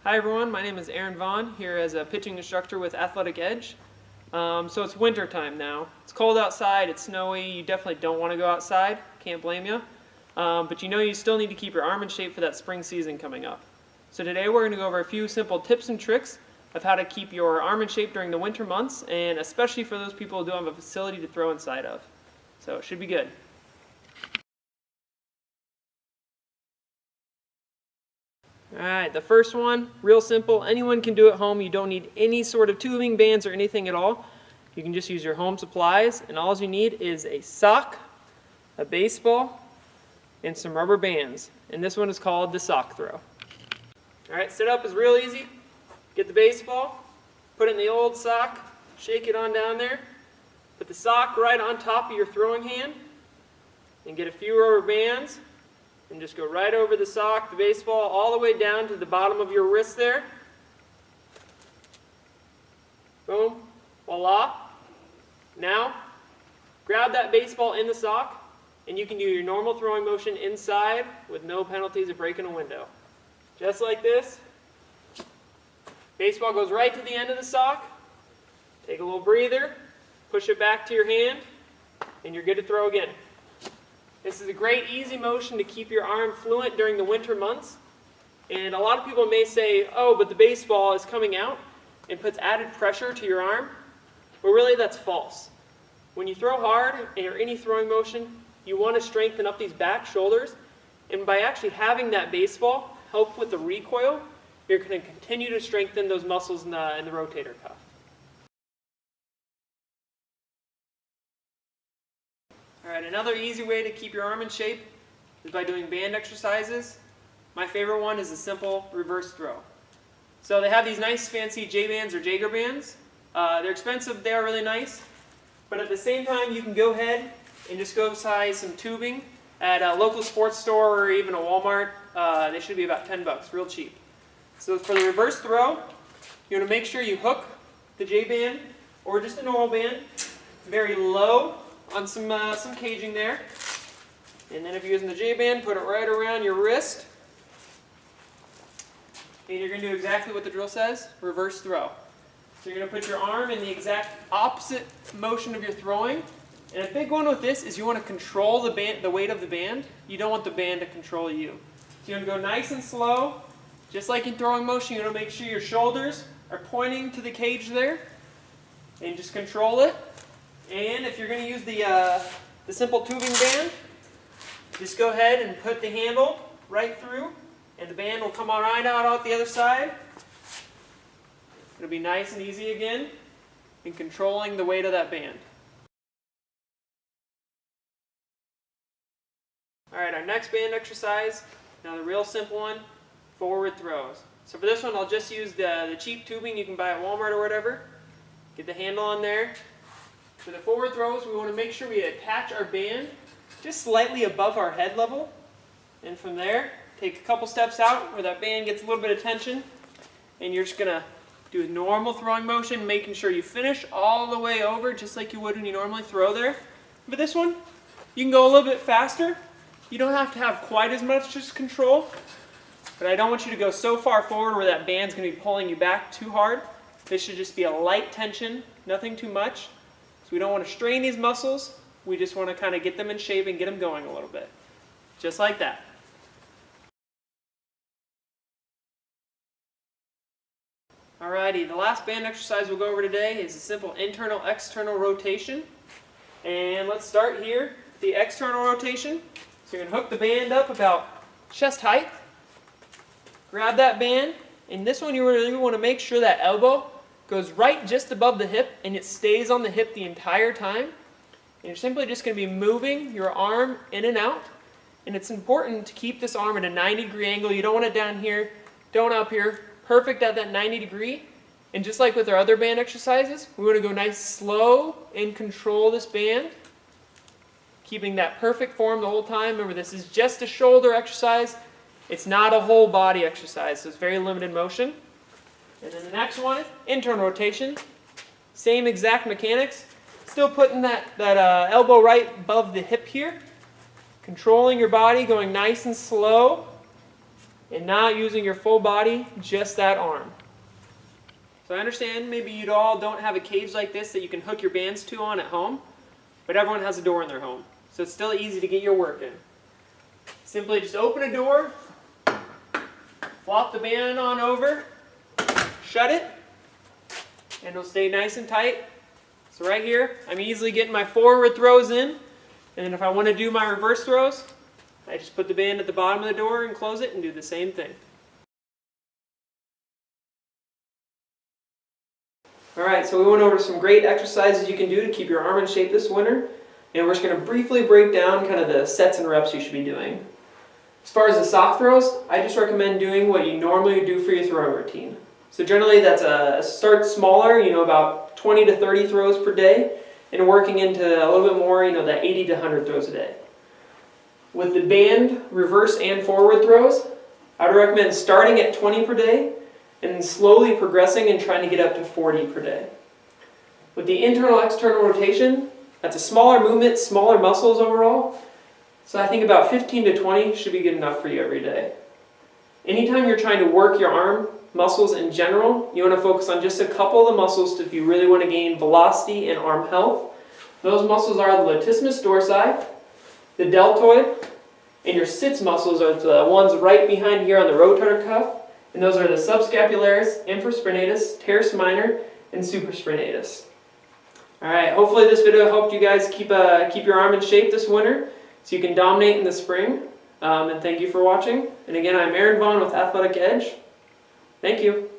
Hi everyone, my name is Aaron Vaughn, here as a pitching instructor with Athletic Edge. So it's winter time now. It's cold outside, it's snowy, you definitely don't want to go outside, can't blame you. But you know you still need to keep your arm in shape for that spring season coming up. So today we're going to go over a few simple tips and tricks of how to keep your arm in shape during the winter months, and especially for those people who don't have a facility to throw inside of. So it should be good. Alright, the first one, real simple. Anyone can do it at home. You don't need any sort of tubing, bands, or anything at all. You can just use your home supplies, and all you need is a sock, a baseball, and some rubber bands. And this one is called the sock throw. Alright, setup is real easy. Get the baseball, put it in the old sock, shake it on down there, put the sock right on top of your throwing hand, and get a few rubber bands. And just go right over the sock, the baseball, all the way down to the bottom of your wrist there. Boom. Voila. Now, grab that baseball in the sock, and you can do your normal throwing motion inside with no penalties of breaking a window. Just like this. Baseball goes right to the end of the sock. Take a little breather, push it back to your hand, and you're good to throw again. This is a great easy motion to keep your arm fluent during the winter months. And a lot of people may say, oh, but the baseball is coming out and puts added pressure to your arm. But really that's false. When you throw hard or any throwing motion, you want to strengthen up these back shoulders. And by actually having that baseball help with the recoil, you're going to continue to strengthen those muscles in the rotator cuff. Alright, another easy way to keep your arm in shape is by doing band exercises. My favorite one is a simple reverse throw. So they have these nice fancy J-bands or Jaeger bands. They're expensive, they are really nice. But at the same time, you can go ahead and just go size some tubing at a local sports store or even a Walmart. They should be about 10 bucks, real cheap. So for the reverse throw, you want to make sure you hook the J-band or just a normal band very low on some caging there. And then if you're using the J-band, put it right around your wrist. And you're going to do exactly what the drill says, reverse throw. So you're going to put your arm in the exact opposite motion of your throwing. And a big one with this is you want to control the weight of the band. You don't want the band to control you. So you want to go nice and slow. Just like in throwing motion, you want to make sure your shoulders are pointing to the cage there. And just control it. And if you're going to use the simple tubing band, just go ahead and put the handle right through, and the band will come right out the other side. It'll be nice and easy again in controlling the weight of that band. Alright, our next band exercise, now the real simple one, forward throws. So for this one, I'll just use the cheap tubing you can buy at Walmart or whatever. Get the handle on there. For the forward throws, we want to make sure we attach our band just slightly above our head level. And from there, take a couple steps out where that band gets a little bit of tension. And you're just going to do a normal throwing motion, making sure you finish all the way over just like you would when you normally throw there. But this one, you can go a little bit faster. You don't have to have quite as much control. But I don't want you to go so far forward where that band's going to be pulling you back too hard. This should just be a light tension, nothing too much. We don't want to strain these muscles, we just want to kind of get them in shape and get them going a little bit. Just like that. Alrighty, the last band exercise we'll go over today is a simple internal-external rotation. And let's start here, the external rotation. So you're going to hook the band up about chest height. Grab that band, and this one you really want to make sure that elbow goes right just above the hip, and it stays on the hip the entire time. And you're simply just going to be moving your arm in and out. And it's important to keep this arm at a 90-degree angle. You don't want it down here, don't up here. Perfect at that 90 degree. And just like with our other band exercises, we want to go nice slow and control this band. Keeping that perfect form the whole time. Remember, this is just a shoulder exercise. It's not a whole body exercise, so it's very limited motion. And then the next one, internal rotation. Same exact mechanics. Still putting that elbow right above the hip here. Controlling your body, going nice and slow. and not using your full body, just that arm. So I understand maybe you all don't have a cage like this that you can hook your bands to on at home, but everyone has a door in their home, so it's still easy to get your work in. Simply just open a door, flop the band on over, shut it, and it'll stay nice and tight. So right here, I'm easily getting my forward throws in, and then if I want to do my reverse throws, I just put the band at the bottom of the door and close it and do the same thing. Alright, so we went over some great exercises you can do to keep your arm in shape this winter, and we're just going to briefly break down kind of the sets and reps you should be doing. As far as the soft throws, I just recommend doing what you normally would do for your throwing routine. So generally that's start smaller, about 20 to 30 throws per day, and working into a little bit more, that 80 to 100 throws a day. With the band, reverse and forward throws, I would recommend starting at 20 per day, and then slowly progressing and trying to get up to 40 per day. With the internal-external rotation, that's a smaller movement, smaller muscles overall, so I think about 15 to 20 should be good enough for you every day. Anytime you're trying to work your arm muscles in general, you want to focus on just a couple of the muscles if you really want to gain velocity and arm health. Those muscles are the latissimus dorsi, the deltoid, and your sits muscles are the ones right behind here on the rotator cuff. And those are the subscapularis, infraspinatus, teres minor, and supraspinatus. Alright, hopefully this video helped you guys keep your arm in shape this winter so you can dominate in the spring. And thank you for watching. And again, I'm Aaron Vaughn with Athletic Edge. Thank you.